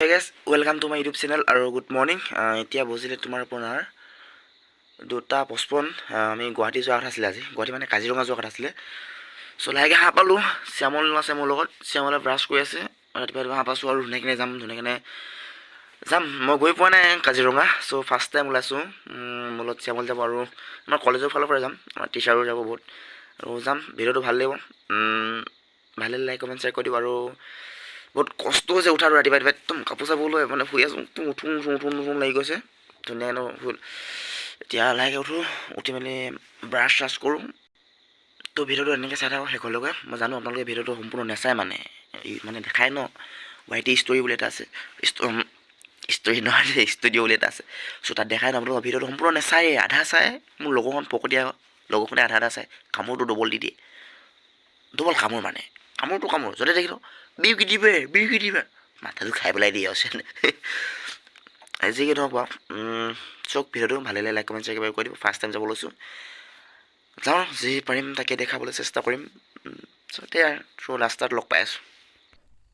Hey guys, welcome to my YouTube channel আৰু good morning. এতিয়া বজিলে তোমাৰ আপোনাৰ 2:55। আমি গুৱাহাটী যোৱা কথা আছিলে আজি, গুৱাহাটী মানে কাজিৰঙা যোৱা কথা আছিলে। চ' লাহেকৈ হাঁহ পালোঁ, শ্যামল আছে মোৰ লগত, শ্যামলে ব্ৰাছ কৰি আছে। ৰাতিপুৱা হাঁহ পাইছোঁ আৰু ধুনীয়াকৈ যাম। মই গৈ পোৱা নাই কাজিৰঙা, চ' ফাৰ্ষ্ট টাইম ওলাইছোঁ। মোৰ লগত শ্যামল যাব আৰু আমাৰ কলেজৰ ফালৰ পৰা যাম, আমাৰ টিচাৰো যাব বহুত, আৰু যাম। ভিডিঅ'টো ভাল লাগিব, ভালে লাইক কমেণ্ট শ্বেয়াৰ কৰি দিব। আৰু বহুত কষ্ট হৈছে উঠাৰ ৰাতিপুৱা একদম কাপোৰ চাপোৰ লৈ মানে শুই আছোঁ, উঠোঁ লাগি গৈছে। ধুনীয়া ফুল এতিয়া লাহেকৈ উঠি মেলি ব্ৰাছ চ্ৰাছ কৰোঁ। তো ভিডিঅ'টো এনেকৈ চাই থাকক শেষলৈকে। মই জানো আপোনালোকে ভিডিঅ'টো সম্পূৰ্ণ নাচায়, মানে দেখাই ন গুৱাহাটী ষ্টৰী বুলি এটা আছে, ষ্টৰী নহয় ষ্টুডিঅ' বুলি এটা আছে। চ' তাত দেখাই ন আপোনালোকৰ ভিডিঅ'টো সম্পূৰ্ণ নাচায়, আধা চাই। মোৰ লগৰখন পকতীয়া লগৰখনে আধা চাই, কামোৰটো ডবল দি দিয়ে, ডবল কামোৰ মানে কামোৰ য'তে দেখিলোঁ বিউকি দিবে মাথাটো খাই পেলাই দিয়ে আছে। যি কি নহওক বাৰু, চক ভিডিঅ'টো ভালে লাইক কমেণ্ট শ্বেয়াৰ কৰি দিব। ফাৰ্ষ্ট টাইম যাব লৈছোঁ, যাওঁ, যি পাৰিম তাকে দেখাবলৈ চেষ্টা কৰিম। চ' ৰাস্তাত লগ পাই আছোঁ।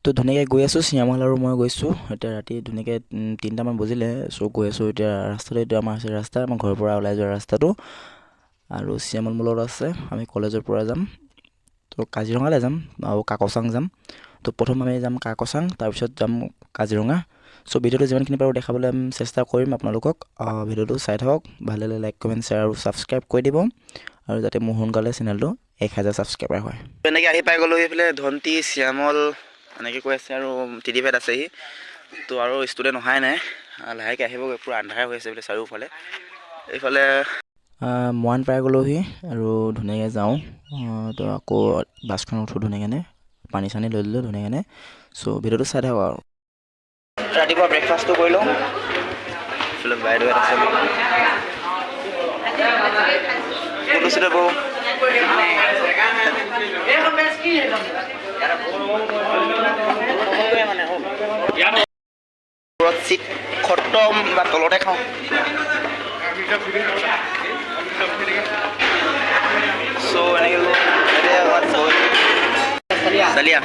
তো ধুনীয়াকৈ গৈ আছোঁ, শ্যামল আৰু মই গৈছোঁ। এতিয়া ৰাতি ধুনীয়াকৈ 3টামান বজিলে। চ' গৈ আছোঁ এতিয়া ৰাস্তাতে। এইটো আমাৰ আছে ৰাস্তা, আমাৰ ঘৰৰ পৰা ওলাই যোৱা ৰাস্তাটো। আৰু শ্যামল মোৰ লগত আছে, আমি কলেজৰ পৰা যাম। তো কাজিৰঙালৈ যাম আৰু কাকচাং যাম। তো প্ৰথম আমি যাম কাকচাং, তাৰপিছত যাম কাজিৰঙা। চ' ভিডিঅ'টো যিমানখিনি পাৰোঁ দেখাবলৈ চেষ্টা কৰিম আপোনালোকক। ভিডিঅ'টো চাই থাকক, ভালে লাইক কমেণ্ট শ্বেয়াৰ আৰু ছাবস্ক্ৰাইব কৰি দিব, আৰু যাতে মোৰ সোনকালে চেনেলটো 1000 ছাবস্ক্ৰাইবাৰ হয়। এনেকৈ আহি পাই গ'লোঁ, এইফালে ধণ্টি শ্যামল এনেকৈ কৈ আছে, আৰু টিডিপেট আছেহি। তো আৰু ষ্টুডেণ্ট অহাই নাই, লাহেকৈ আহিবগৈ, পূৰা আন্ধাৰ হৈ আছে বোলে চাৰিওফালে। এইফালে মৰাণ পাই গ'লোহি, আৰু ধুনীয়াকৈ যাওঁ। তো আকৌ বাছখন উঠোঁ ধুনীয়াকৈ, পানী চানী লৈ দিলোঁ ধুনীয়াকৈ। চ' ভিডিঅ'টো চাই থাকক আৰু। ৰাতিপুৱা ব্ৰেকফাষ্টটো কৰি লওঁ। এইফালে বাইদেউ আছে, চিট খতম বা তলতে খাওঁ। চ' এনেকৈ চালিয়া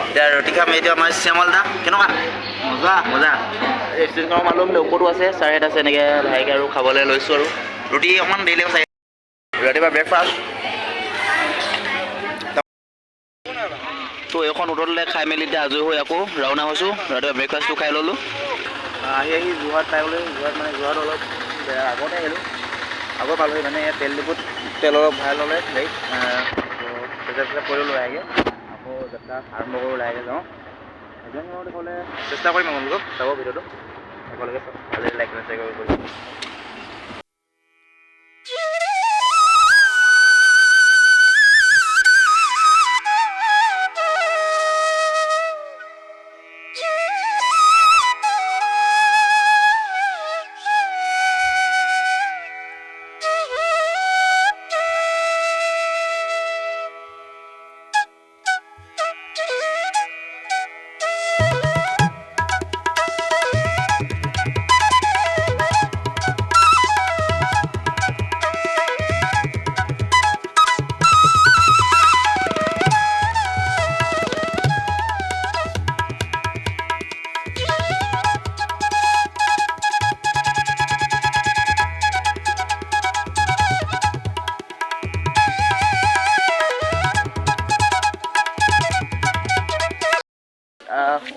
এতিয়া ৰুটি খাম। এতিয়া আমাৰ শ্যামল দা কেনেকুৱা মজা ৰেষ্টুৰেণ্টৰ মালুম ওপৰতো আছে, চাহেত আছে। এনেকৈ লাহেকৈ আৰু খাবলৈ লৈছোঁ, আৰু ৰুটি অকণমান দেৰিলৈকে চাই ৰাতিপুৱা ব্ৰেকফাষ্ট। তো এইখন হোটেলতে খাই মেলি এতিয়া আজৰি হৈ আকৌ ৰাওনা হৈছোঁ। ৰাতিপুৱা ব্ৰেকফাষ্টটো খাই ল'লোঁ। আহি যোৰহাট পাই গ'লোঁ। যোৰহাট অলপ আগতে আহিলোঁ, আগৰ পালোঁহি মানে তেল ডিপুত তেল অলপ ভৰাই ল'লে গাড়ীত। পেচাব কৰি লৈ আগে আকৌ যাত্ৰা আৰম্ভ কৰোঁ, লাহেকৈ যাওঁ। এজন হ'লে চেষ্টা কৰিম আপোনালোকক চাব ভিডিঅ'টো একেলগে চাওক, ভালে লাইক শ্বেয়াৰ কৰিব।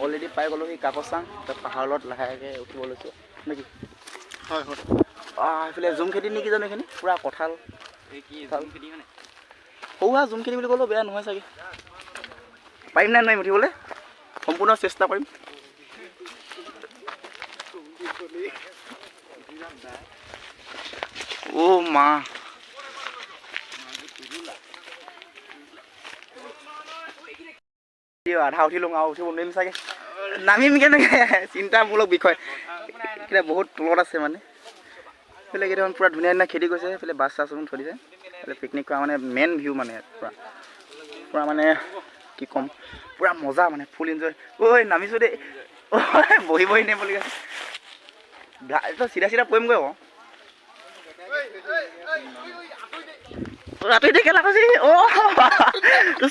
অলৰেডি পাই গ'লোঁ সি কাকচাং। তাত পাহাৰত লাহেকৈ উঠিব লৈছোঁ নেকি? হয়। এইফালে জুম খেতি নেকি জানো, এইখিনি পূৰা কঁঠাল খেতি, মানে সৰু সুৰা জুম খেতি বুলি ক'লেও বেয়া নহয় চাগে। পাৰিম নে নোৱাৰিম উঠিবলৈ? সম্পূৰ্ণ চেষ্টা কৰিম। অ' মা, আধা উঠিলোঁ আৰু উঠিব নোৱাৰিম চাগে। নামিম কেনেকৈ, চিন্তামূলক বিষয়। এইফালে বহুত তলত আছে মানে। এইফালে কেইটামান পূৰা ধুনীয়া খেতি কৰিছে। এইফালে বাছ চাছ থৈ দিছে। এইফালে পিকনিক কৰা মানে মেইন ভিউ, মানে পূৰা মানে কি ক'ম, পূৰা মজা মানে ফুল এনজয়। ঐ নামিছোঁ দেই, বহি নে বুলি কৈছে। চিধা পৰিমগৈ আকৌ। ৰাতি কেলা কৈছে,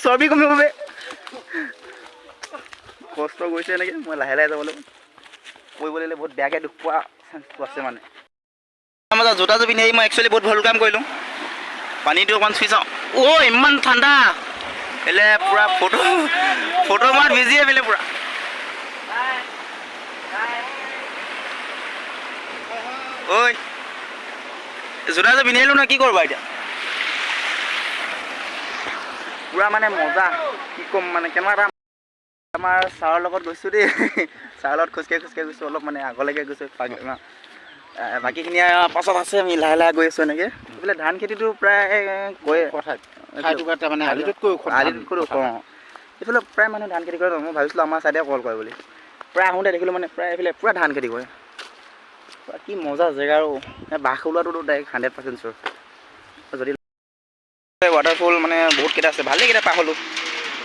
চৰ্বি কমিব বে। কষ্ট কৰিছে এনেকৈ, মই লাহে যাব লাগিব। কৰিবলৈ বহুত বেয়াকৈ দুখ পোৱা চান্সটো আছে মানে আমাৰ জোতাযোৰ পিন্ধি মই একচুৱেলি বহুত ভাল কাম কৰিলোঁ পানীটো অকণমান চুই চাওঁ ইমান ঠাণ্ডা এলে পূৰা ফটো মাত ভিজিয়ে পেলে পূৰা ঐ জোতাযোৰ পিন্ধি আহিলোঁ নহয় কি কৰিবা এতিয়া পূৰা মানে মজা কি ক'ম মানে কেনেকুৱা আমাৰ ছাৰৰ লগত গৈছোঁ দেই ছাৰৰ লগত খোজকাঢ়ি গৈছোঁ অলপ মানে আগলৈকে গৈছোঁ বাকীখিনি পাছত আছে আমি লাহে লাহে গৈ আছোঁ এনেকৈ এইফালে ধান খেতিটো প্ৰায় গৈ মানে আলিটোতকৈ অঁ এইফালে প্ৰায় মানুহে ধান খেতি কৰে মই ভাবিছিলোঁ আমাৰ ছাইডে কল কৰে বুলি প্ৰায় আহোঁতে দেখিলোঁ মানে প্ৰায় এইফালে পূৰা ধান খেতি কৰে কি মজা জেগা আৰু বাঘ ওলোৱাটোতো ডাইৰেক্ট 100% চিয়'ৰ যদি ৱাটাৰফল মানে বহুতকেইটা আছে ভালেইকেইটা পাৰ হ'লোঁ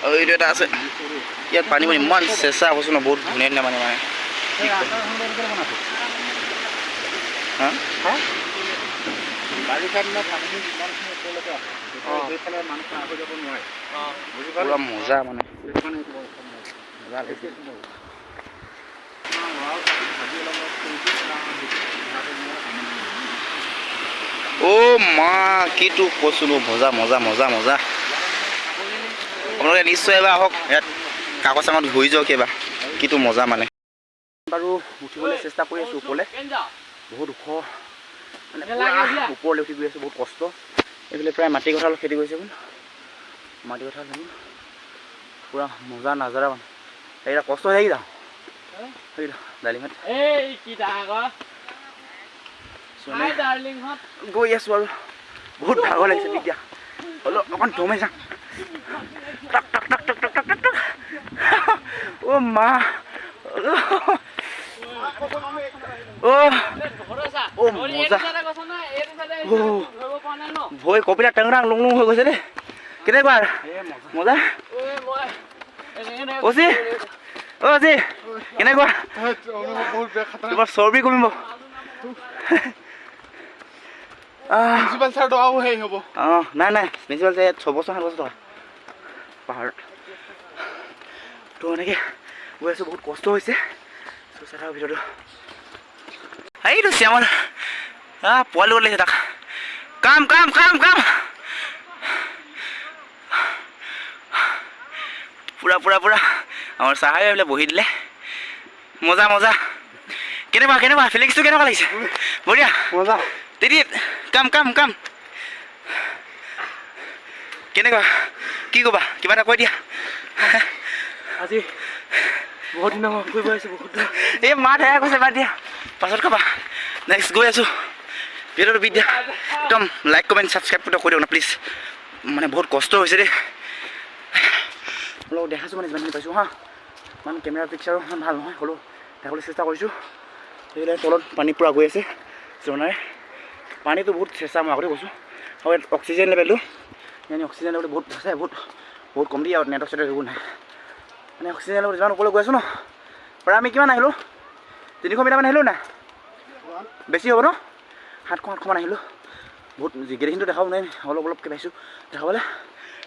আৰু এইটো এটা আছে ইয়াত পানী ইমান চেঁচা কৈছোঁ ন বহুত ধুনীয়া ধুনীয়া মানে পুৰা মজা মানে মা কিটো কৈছোঁ মজা মজা মজা মজা আপোনালোকে নিশ্চয় এবাৰ আহক ইয়াত কাকজ চাঙত ঘূৰি যাওক এবাৰ কিটো মজা মানে বাৰু উঠিবলৈ চেষ্টা কৰি আছোঁ ওপৰলৈ বহুত ওখ মানে ওপৰলৈ উঠি গৈ আছোঁ বহুত কষ্ট এইফালে প্ৰায় মাটি কঁঠাল খেতি কৰিছে মাটি কঁঠাল পূৰা মজা নাজাৰা মানে এইকেইটা কষ্ট হৈ যাওঁ ডালিমত গৈ আছোঁ আৰু বহুত ভাগৰ লাগিছে তেতিয়া হ'লেও অকণ দমাই যাওঁ মা ভয় কপিলা টেংৰাং লং লং হৈ গৈছে দেই কেনেকুৱা মজা অচি অচি কেনেকুৱা তোমাৰ চৰ্বি কমিব নাই নাই প্ৰিন্সিপাল ছাৰ 6 বছৰ 7 বছৰ টকা পাহাৰত তো এনেকৈ গৈ আছোঁ বহুত কষ্ট হৈছে চুইচাৰৰ ভিতৰতো এইটো শ্যামল পোৱালি ওলাইছে তাক কাম কাম কাম কাম পূৰা পূৰা পূৰা আমাৰ চাহাই বোলে বহি দিলে মজা মজা কেনেকুৱা কেনেকুৱা ফিলিংছটো কেনেকুৱা লাগিছে বঢ়িয়া মজা দিদি কাম কাম কাম কেনেকুৱা কি ক'বা কিবা এটা কৈ দিয়া আজি বহুত দিনৰ মই ফুৰিব আহিছোঁ বহুত এই মাত হেৰাই কৈছে বাদ দিয়া পাছত ক'বা নেক্সট গৈ আছোঁ ভিডিঅ'টো বিদ্যা একদম লাইক কমেণ্ট ছাবস্ক্ৰাইবটো কৰি দিয়ক না প্লিজ মানে বহুত কষ্ট হৈছে দেই অলপ দেখাইছোঁ মানে যিমানখিনি পাইছোঁ ইমান কেমেৰা পিকচাৰো ইমান ভাল নহয় হ'লেও দেখাবলৈ চেষ্টা কৰিছোঁ সেইবিলাক তলত পানী পূৰা গৈ আছে ঝৰ্ণাৰে পানীটো বহুত চেঁচা মই আগতে কৈছোঁ আৰু ইয়াত অক্সিজেন লেভেলটো অক্সিজেন লেভেলটো বহুত আছে বহুত বহুত কম দিয়ে আৰু নেটৱৰ্ক চেটৱৰ্ক একো নাই মানে অক্সিজেন লেভেল যিমান ওপৰলৈ গৈ আছোঁ ন প্ৰায় আমি কিমান আহিলোঁ 300 মিটাৰমান আহিলোঁ নাই বেছি হ'ব ন 700-800মান আহিলোঁ বহুত গোটেইখিনিতো দেখাব নাই অলপ অলপকৈ পাইছোঁ দেখাবলৈ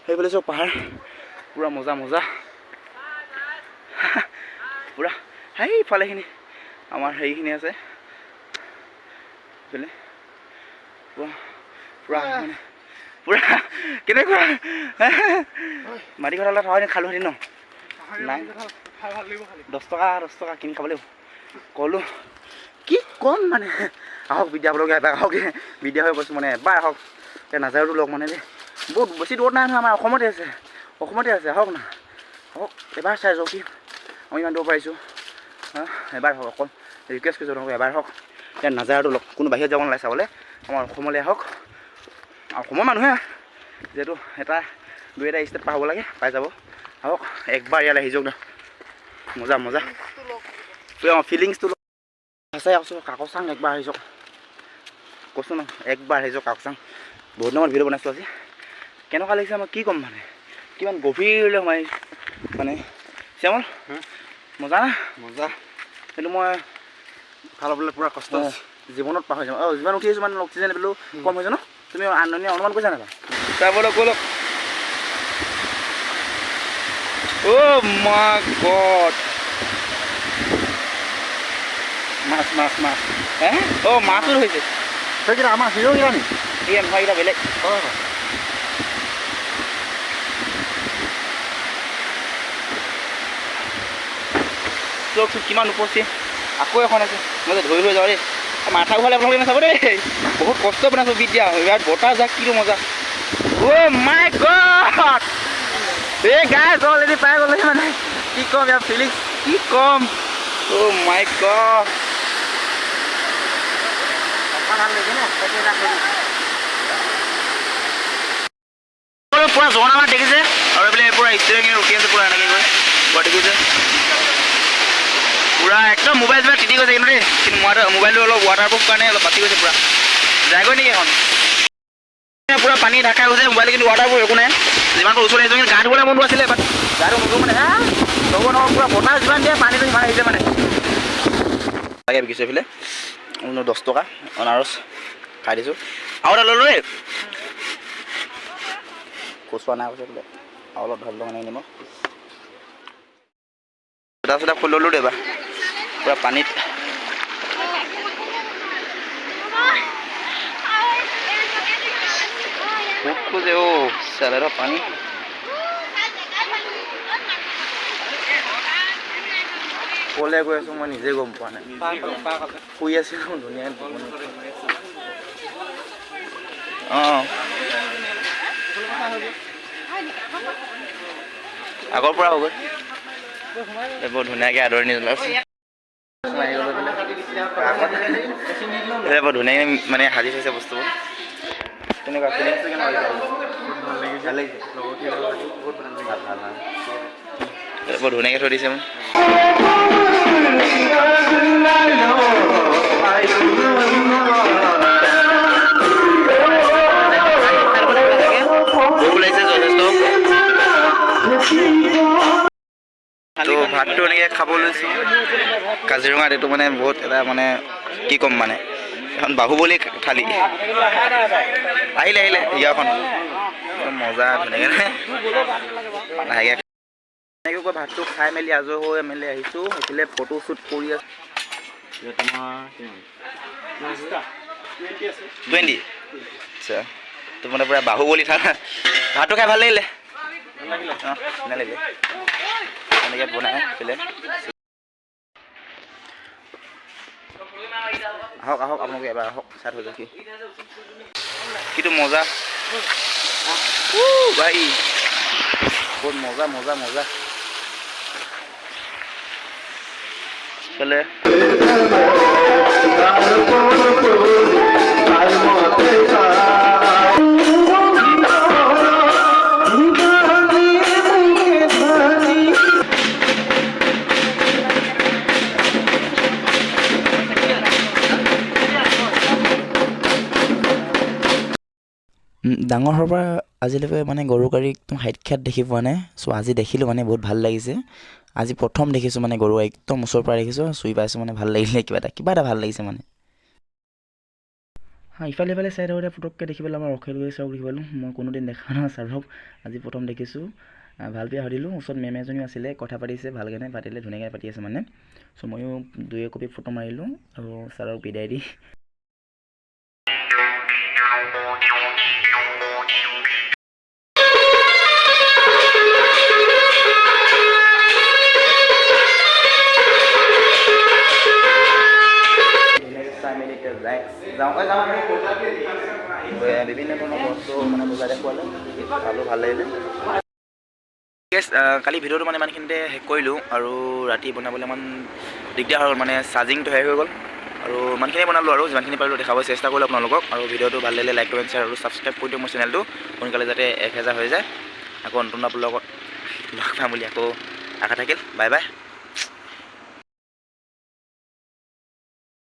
সেইফালে চব পাহাৰ পূৰা মজা মজা পূৰা সেইফালেখিনি আমাৰ হেৰিখিনি আছে এইফালে পূৰা পূৰা মানে পূৰা কেনেকুৱা মাটি কঁঠালত হয় খালোঁ হেঁতেন ন নাই 10 টকা কিনি খাব লাগিব ক'লোঁ কি ক'ম মানে আহক বিদ্যা হ'বলগীয়া এবাৰ আহক বিদ্যা হৈ কৈছোঁ মানে এবাৰ আহক এই নাজাৰটো লগ মানে যে বহুত বেছি দূৰত নাই নহয় আমাৰ অসমতে আছে আহক না আহক এবাৰ চাই যাওক কি আমি ইমান দূৰ পাৰিছোঁ এবাৰ হওক অকল ৰিকুৱেষ্ট কৰিছোঁ আপোনালোকক এবাৰ হওক ইয়াৰ নাজাৰটো লওক কোনো বাহিৰত যাব নালাগে চাবলৈ আমাৰ অসমলৈ আহক অসমৰ মানুহে যিহেতু এটা 2-এটা ষ্টেট পাব লাগে পাই যাব আহক একবাৰ ইয়ালৈ আহি যাওক না মজা মজা ফিলিংছটো সঁচাই আছোঁ কাকচাং একবাৰ আহি যাওক কৈছোঁ ন একবাৰ আহি যাওক কাকচাং বহুত দিনৰ ভিডিঅ' বনাইছোঁ আজি কেনেকুৱা লাগিছে মই কি ক'ম মানে কিমান গভীৰলৈ সোমাই মানে শ্যামল মজা না মজা সেইটো মই ভাল হ'বলৈ পূৰা কষ্ট জীৱনত পাহৰি যাম যিমান উঠি আহিছোঁ মানে অক্সিজেন লেভেলো কম হৈছে ন তুমি অনুমান কৰিছা নাই চাবলৈ গ'লক অ' মাই গড মাছ মাছ মাছ হে অঁ মাছো হৈছে সেইকেইটা আমাৰ হিৰ'কেইটা নি এই নহয়কেইটা বেলেগ হয় চকচোন কিমান উপচি আকৌ এখন আছে মই যে ধৰি ধৰি যাওঁ দেই মাথা ঘূৰালে আপোনালোকে নাচাব দেই বহুত কষ্ট বনাইছোঁ বিট দিয়া ইয়াত বতাহ যাক কিনো মজা অ' মাই গড এই গাই অলৰেডি পাই গ'লে মানে কি ক'ম ইয়াৰ ফিলিংছ কি ক'ম অ' মাই গড পুৰা জোৰণা মাছ দেখিছে আৰু এইফালে পুৰা ষ্টুডেণ্টখিনি ৰখি আছে পুৰা এনেকৈ গৈ পুৰা দেখিছে পুৰা একদম মোবাইল চোবাইল তিতি গৈছে কিন্তু দেই কিন্তু মোবাইলটো অলপ ৱাটাৰপ্ৰুফ কাৰণে অলপ বাচি গৈছে পুৰা যায়গৈ নেকি এখন পুৰা পানী ঢাকা গৈছে মোবাইল কিন্তু ৱাটাৰপ্ৰুফ একো নাই যিমানটো ওচৰত আহিছোঁ কিন্তু গা ধুবলৈ মনটো আছিলে বাট গাটো নুধো মানে হ'ব নহয় পুৰা বতাহ যিমান দিয়ে পানীটো সিমান আহিছে মানে লাগে বিকিছোঁ এইফালে 10 টকা অনাৰস খাই দিছোঁ আৰু এটা ল'লোঁ দেই কচুৱা নাই কৈছে বোলে আৰু অলপ ধৰিলোঁ মানে নিমখ চোলা খুলি ল'লোঁ দেই বা পুৰা পানীত খুব খোজে অ' চেলেৰৰ পানী ক'লে গৈ আছোঁ মই নিজে গম পোৱা নাই শুই আছিলোঁ ধুনীয়াকৈ অঁ আগৰ পৰা হৈ গ'ল বৰ ধুনীয়াকৈ আদৰণি জনাইছে বৰ ধুনীয়াকৈ মানে সাজি থৈছে বস্তুবোৰ তেনেকুৱা বৰ ধুনীয়াকৈ থৈ দিছে মোক তো ভাতটো এনেকৈ খাব লৈছোঁ কাজিৰঙাত এইটো মানে বহুত এটা মানে কি ক'ম মানে এখন বাহুবলী থালি আহিলে ইয়াৰখন মজা ধুনীয়াকৈ লাহেকৈ এনেকৈ কৈ ভাতটো খাই মেলি আজৰি হৈ মেলি আহিছোঁ সেইফালে ফটো শ্বুট কৰি আছোঁ 20 আচ্ছা তো মানে পুৰা বাহুবলী থাল ভাতটো খাই ভাল লাগিলে অঁ নালাগিলে এনেকৈ বনাই পেলাই আহক আপোনালোকে এবাৰ আহক চাই থৈ যাওক কিন্তু মজা ভাই বহুত মজা চলে ডাঙৰ হোৱাৰ পৰা আজিলৈকে মানে গৰু গাড়ী একদম হাইট খ্যাত দেখি পোৱা নাই চ' আজি দেখিলোঁ মানে বহুত ভাল লাগিছে আজি প্ৰথম দেখিছোঁ মানে গৰু একদম ওচৰৰ পৰা দেখিছোঁ চুই পাইছোঁ মানে ভাল লাগিলে কিবা এটা ভাল লাগিছে মানে ইফালে চাই থাকোঁতে পটককৈ দেখি পেলাই আমাৰ ৰখেল গৈ চাওক দেখি পালোঁ মই কোনোদিন দেখা নাই ছাৰক আজি প্ৰথম দেখিছোঁ ভাল বেয়া সুধিলোঁ ওচৰত মেম এজনীও আছিলে কথা পাতিছে ভালকৈ পাতিলে ধুনীয়াকৈ পাতি আছে মানে চ' ময়ো 2 কপি ফটো মাৰিলোঁ আৰু ছাৰক বিদায় দি বিভিন্ন ধৰণৰ বস্তু মানে বজাই দেখুৱালে ভাল লাগিলে কালি ভিডিঅ'টো মানে ইমানখিনিতে শেষ কৰিলোঁ আৰু ৰাতি বনাবলৈ ইমান দিগদাৰ হৈ গ'ল মানে চাৰ্জিংটো শেষ হৈ গ'ল আৰু ইমানখিনিয়ে বনালোঁ আৰু যিমানখিনি পাৰিলোঁ দেখাব চেষ্টা কৰিলোঁ আপোনালোকক আৰু ভিডিঅ'টো ভাল লাগিলে লাইক কমেণ্ট শ্বেয়াৰ আৰু ছাবস্ক্ৰাইব কৰি দিয়ক মোৰ চেনেলটো সোনকালে যাতে 1000 হৈ যায় আকৌ নতুন আপোনাৰ লগত লগ পাম বুলি আকৌ আশা থাকিল বাই বাই